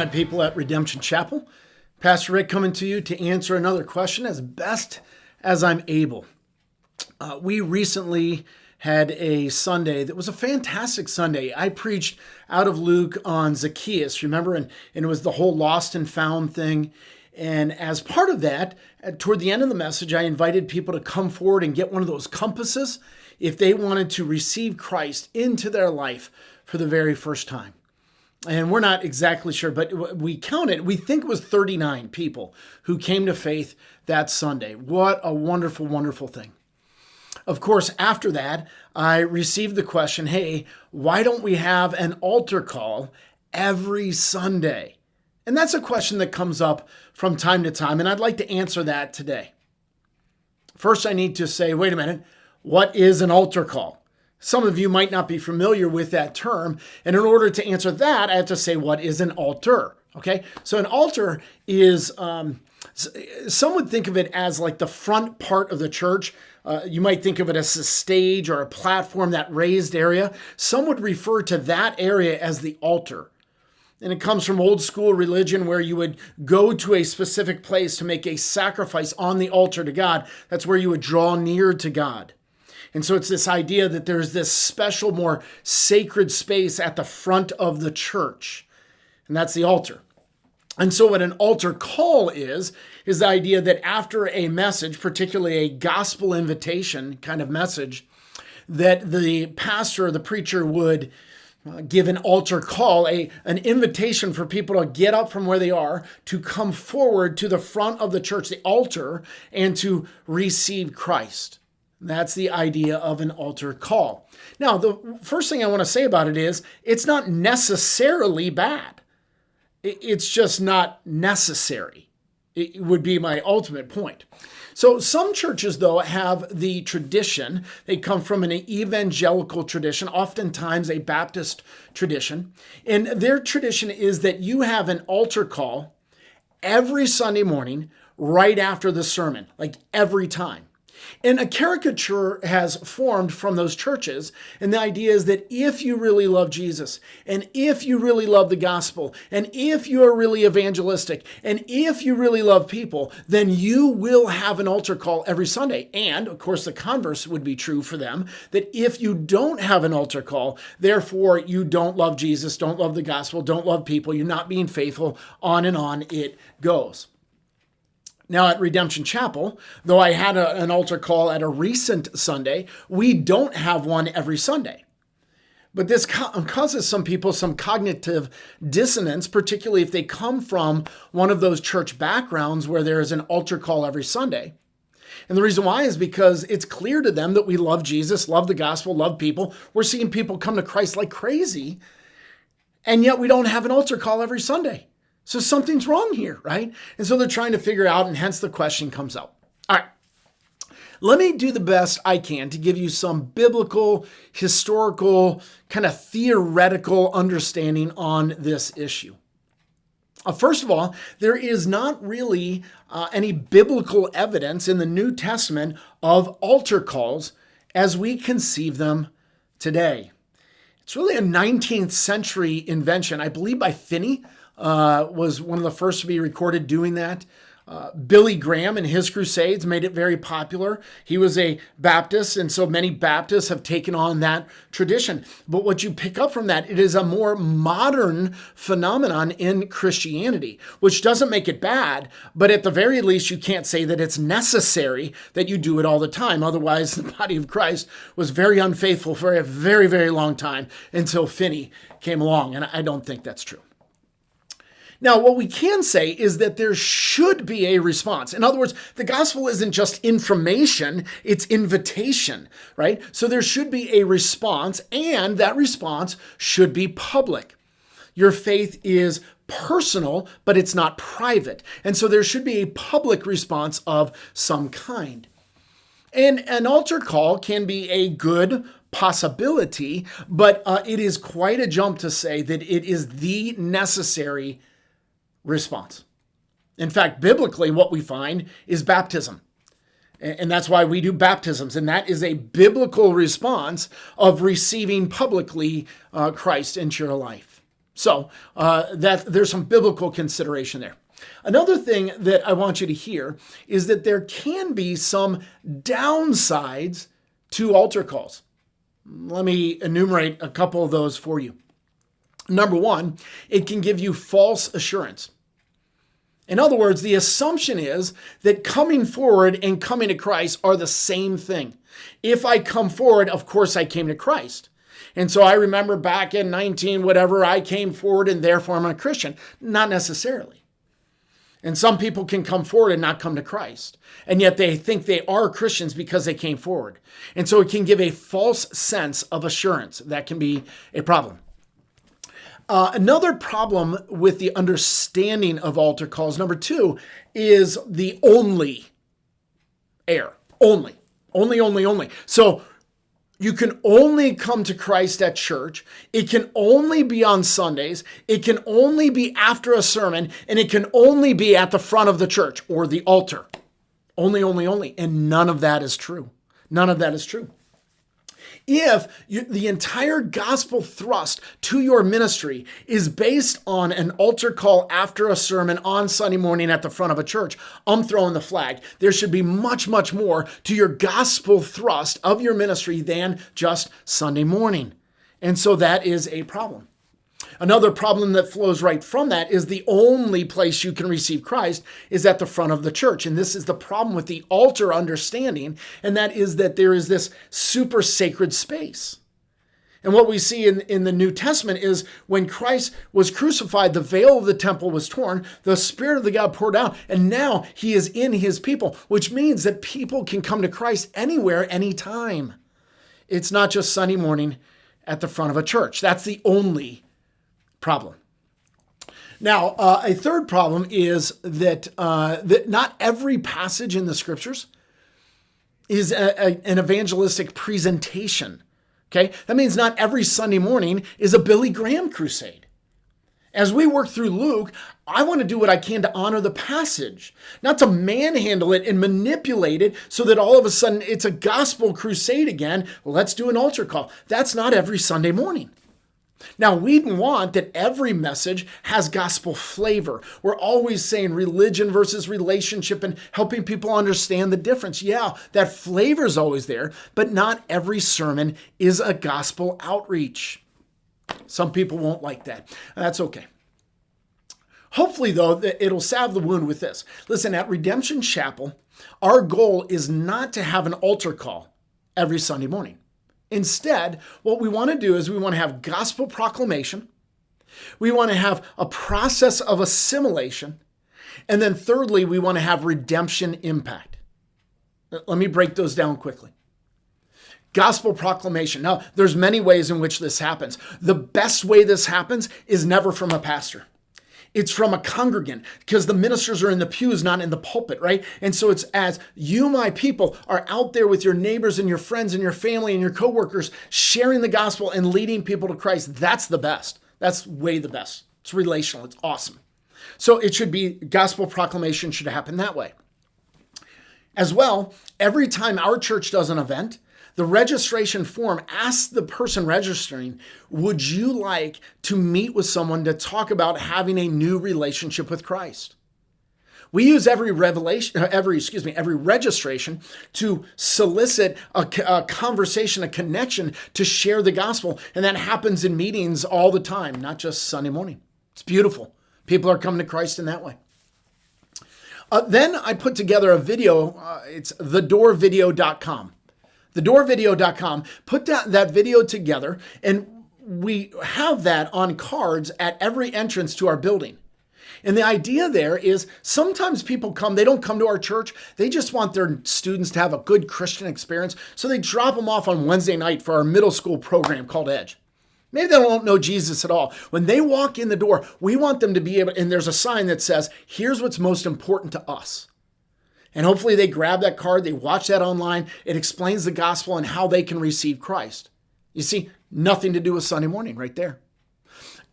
God people at Redemption Chapel. Pastor Rick coming to you to answer another question as best as I'm able. We recently had a Sunday that was a fantastic Sunday. I preached out of Luke on Zacchaeus, remember? And it was the whole lost and found thing. And as part of that, toward the end of the message, I invited people to come forward and get one of those compasses if they wanted to receive Christ into their life for the very first time. And we're not exactly sure, but we counted, we think it was 39 people who came to faith that Sunday. What a wonderful, wonderful thing. Of course, after that, I received the question, hey, why don't we have an altar call every Sunday? And that's a question that comes up from time to time, and I'd like to answer that today. First, I need to say, wait a minute, what is an altar call? Some of you might not be familiar with that term. And in order to answer that, I have to say, what is an altar? Okay, so an altar is, some would think of it as like the front part of the church. You might think of it as a stage or a platform, that raised area. Some would refer to that area as the altar. And it comes from old school religion where you would go to a specific place to make a sacrifice on the altar to God. That's where you would draw near to God. And so it's this idea that there's this special, more sacred space at the front of the church. And that's the altar. And so what an altar call is the idea that after a message, particularly a gospel invitation kind of message, that the pastor or the preacher would give an altar call, an invitation for people to get up from where they are, to come forward to the front of the church, the altar, and to receive Christ. That's the idea of an altar call. Now, the first thing I want to say about it is it's not necessarily bad. It's just not necessary. It would be my ultimate point. So some churches, though, have the tradition. They come from an evangelical tradition, oftentimes a Baptist tradition. And their tradition is that you have an altar call every Sunday morning right after the sermon, like every time. And a caricature has formed from those churches. And the idea is that if you really love Jesus, and if you really love the gospel, and if you are really evangelistic, and if you really love people, then you will have an altar call every Sunday. And of course, the converse would be true for them, that if you don't have an altar call, therefore you don't love Jesus, don't love the gospel, don't love people, you're not being faithful, on and on it goes. Now at Redemption Chapel, though I had an altar call at a recent Sunday, we don't have one every Sunday. But this causes some people some cognitive dissonance, particularly if they come from one of those church backgrounds where there is an altar call every Sunday. And the reason why is because it's clear to them that we love Jesus, love the gospel, love people. We're seeing people come to Christ like crazy, and yet we don't have an altar call every Sunday. So something's wrong here, right? And so they're trying to figure out, and hence the question comes up. All right, let me do the best I can to give you some biblical, historical, kind of theoretical understanding on this issue. First of all, there is not really any biblical evidence in the New Testament of altar calls as we conceive them today. It's really a 19th century invention, I believe by Finney. Was one of the first to be recorded doing that. Billy Graham and his crusades made it very popular. He was a Baptist, and so many Baptists have taken on that tradition. But what you pick up from that, it is a more modern phenomenon in Christianity, which doesn't make it bad, but at the very least, you can't say that it's necessary that you do it all the time. Otherwise, the body of Christ was very unfaithful for a very, very long time until Finney came along, and I don't think that's true. Now, what we can say is that there should be a response. In other words, the gospel isn't just information, it's invitation, right? So there should be a response, and that response should be public. Your faith is personal, but it's not private. And so there should be a public response of some kind. And an altar call can be a good possibility, but it is quite a jump to say that it is the necessary response. In fact, biblically, what we find is baptism. And that's why we do baptisms. And that is a biblical response of receiving publicly Christ into your life. So there's some biblical consideration there. Another thing that I want you to hear is that there can be some downsides to altar calls. Let me enumerate a couple of those for you. Number one, it can give you false assurance. In other words, the assumption is that coming forward and coming to Christ are the same thing. If I come forward, of course I came to Christ. And so I remember back in 19, whatever, I came forward and therefore I'm a Christian. Not necessarily. And some people can come forward and not come to Christ. And yet they think they are Christians because they came forward. And so it can give a false sense of assurance. That can be a problem. Another problem with the understanding of altar calls, number two, is the only error. Only. So you can only come to Christ at church. It can only be on Sundays. It can only be after a sermon. And it can only be at the front of the church or the altar. Only. And none of that is true. None of that is true. If the entire gospel thrust to your ministry is based on an altar call after a sermon on Sunday morning at the front of a church, I'm throwing the flag. There should be much, much more to your gospel thrust of your ministry than just Sunday morning. And so that is a problem. Another problem that flows right from that is the only place you can receive Christ is at the front of the church. And this is the problem with the altar understanding, and that is that there is this super sacred space. And what we see in the New Testament is when Christ was crucified, the veil of the temple was torn, the Spirit of the God poured out, and now he is in his people, which means that people can come to Christ anywhere, anytime. It's not just Sunday morning at the front of a church. That's the only problem. Now, a third problem is that not every passage in the scriptures is an evangelistic presentation. Okay, that means not every Sunday morning is a Billy Graham crusade. As we work through Luke, I want to do what I can to honor the passage, not to manhandle it and manipulate it so that all of a sudden it's a gospel crusade again. Well, let's do an altar call. That's not every Sunday morning. Now, we want that every message has gospel flavor. We're always saying religion versus relationship and helping people understand the difference. Yeah, that flavor is always there, but not every sermon is a gospel outreach. Some people won't like that. That's okay. Hopefully, though, it'll salve the wound with this. Listen, at Redemption Chapel, our goal is not to have an altar call every Sunday morning. Instead, what we want to do is we want to have gospel proclamation. We want to have a process of assimilation. And then thirdly, we want to have redemption impact. Let me break those down quickly. Gospel proclamation. Now, there's many ways in which this happens. The best way this happens is never from a pastor. It's from a congregant because the ministers are in the pews, not in the pulpit, right? And so it's as you, my people, are out there with your neighbors and your friends and your family and your coworkers, sharing the gospel and leading people to Christ. That's the best. That's way the best. It's relational. It's awesome. So it should be gospel proclamation should happen that way. As well, every time our church does an event, the registration form asks the person registering, would you like to meet with someone to talk about having a new relationship with Christ? We use every registration to solicit a conversation, a connection to share the gospel. And that happens in meetings all the time, not just Sunday morning. It's beautiful. People are coming to Christ in that way. Then I put together a video. It's thedoorvideo.com. Thedoorvideo.com, put that video together, and we have that on cards at every entrance to our building. And the idea there is sometimes people come, they don't come to our church, they just want their students to have a good Christian experience, so they drop them off on Wednesday night for our middle school program called Edge. Maybe they don't know Jesus at all. When they walk in the door, we want them to be able, and there's a sign that says, here's what's most important to us. And hopefully they grab that card, they watch that online. It explains the gospel and how they can receive Christ. You see, nothing to do with Sunday morning right there.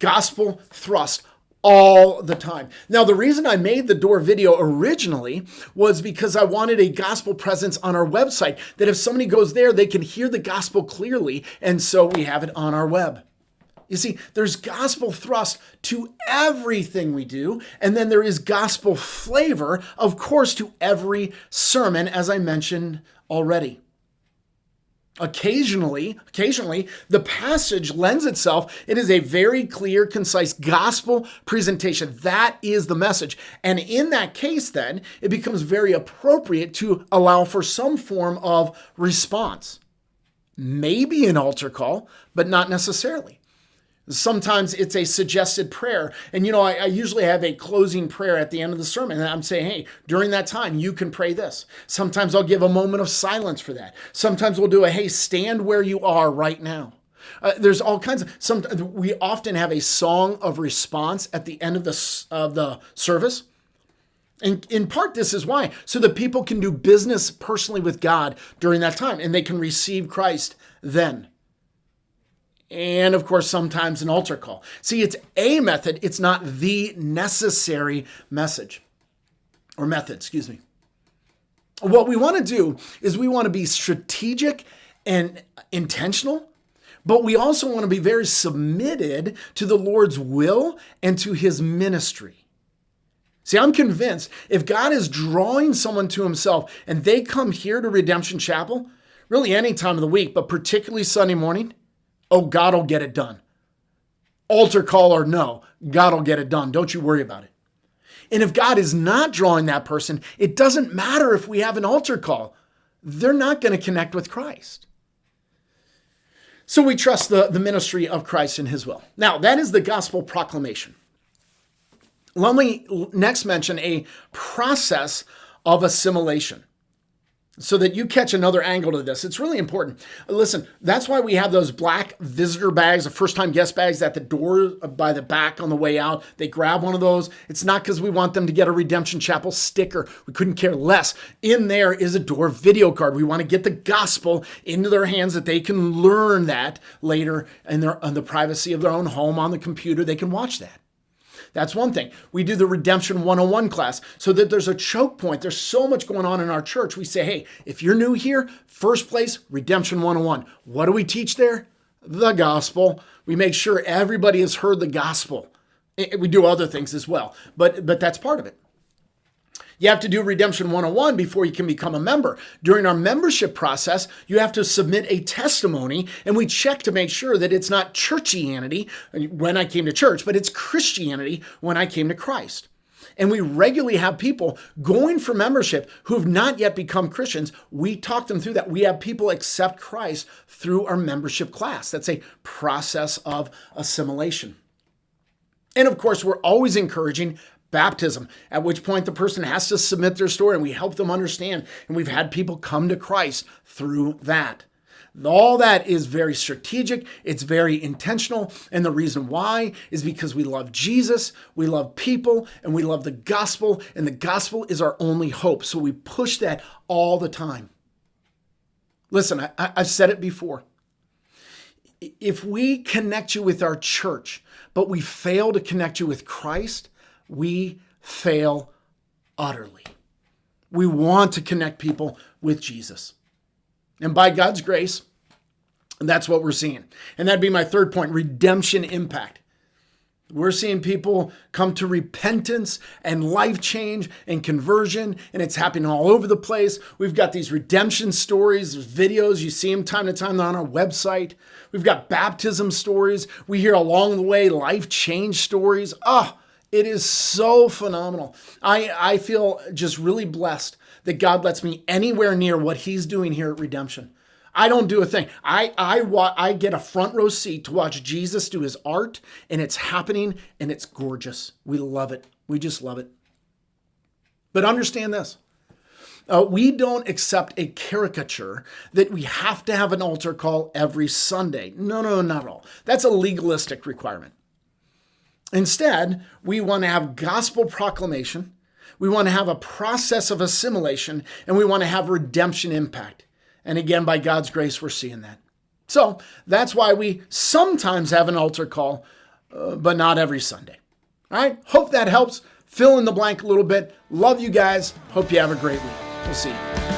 Gospel thrust all the time. Now, the reason I made the door video originally was because I wanted a gospel presence on our website, that if somebody goes there, they can hear the gospel clearly. And so we have it on our web. You see, there's gospel thrust to everything we do, and then there is gospel flavor, of course, to every sermon, as I mentioned already. Occasionally, the passage lends itself. It is a very clear, concise gospel presentation. That is the message. And in that case, then, it becomes very appropriate to allow for some form of response. Maybe an altar call, but not necessarily. Sometimes it's a suggested prayer. And, I usually have a closing prayer at the end of the sermon. And I'm saying, hey, during that time, you can pray this. Sometimes I'll give a moment of silence for that. Sometimes we'll do hey, stand where you are right now. There's all kinds of, we often have a song of response at the end of the service. And in part, this is why, so that people can do business personally with God during that time and they can receive Christ then. And of course, sometimes an altar call. See, it's a method. It's not the necessary method. What we want to do is we want to be strategic and intentional, but we also want to be very submitted to the Lord's will and to his ministry. See, I'm convinced if God is drawing someone to himself and they come here to Redemption Chapel, really any time of the week, but particularly Sunday morning, God will get it done. Altar call or no, God will get it done. Don't you worry about it. And if God is not drawing that person, it doesn't matter if we have an altar call. They're not going to connect with Christ. So we trust the ministry of Christ and his will. Now, that is the gospel proclamation. Let me next mention a process of assimilation, so that you catch another angle to this. It's really important. Listen, that's why we have those black visitor bags, the first-time guest bags at the door by the back on the way out. They grab one of those. It's not because we want them to get a Redemption Chapel sticker. We couldn't care less. In there is a door video card. We want to get the gospel into their hands that they can learn that later in the privacy of their own home on the computer. They can watch that. That's one thing. We do the Redemption 101 class so that there's a choke point. There's so much going on in our church. We say, hey, if you're new here, first place, Redemption 101. What do we teach there? The gospel. We make sure everybody has heard the gospel. We do other things as well, but that's part of it. You have to do Redemption 101 before you can become a member. During our membership process, you have to submit a testimony, and we check to make sure that it's not churchianity when I came to church, but it's Christianity when I came to Christ. And we regularly have people going for membership who have not yet become Christians. We talk them through that. We have people accept Christ through our membership class. That's a process of assimilation. And of course, we're always encouraging baptism, at which point the person has to submit their story and we help them understand. And we've had people come to Christ through that. All that is very strategic. It's very intentional. And the reason why is because we love Jesus, we love people, and we love the gospel. And the gospel is our only hope. So we push that all the time. Listen, I've said it before. If we connect you with our church, but we fail to connect you with Christ, we fail utterly. We want to connect people with Jesus. And by God's grace, that's what we're seeing. And that'd be my third point, redemption impact. We're seeing people come to repentance and life change and conversion, and it's happening all over the place. We've got these redemption stories, videos. You see them time to time on our website. We've got baptism stories. We hear along the way life change stories. It is so phenomenal. I feel just really blessed that God lets me anywhere near what he's doing here at Redemption. I don't do a thing. I get a front row seat to watch Jesus do his art, and it's happening, and it's gorgeous. We love it. We just love it. But understand this. We don't accept a caricature that we have to have an altar call every Sunday. No, not at all. That's a legalistic requirement. Instead, we want to have gospel proclamation, we want to have a process of assimilation, and we want to have redemption impact. And again, by God's grace, we're seeing that. So that's why we sometimes have an altar call, but not every Sunday. All right, hope that helps. Fill in the blank a little bit. Love you guys. Hope you have a great week. We'll see you.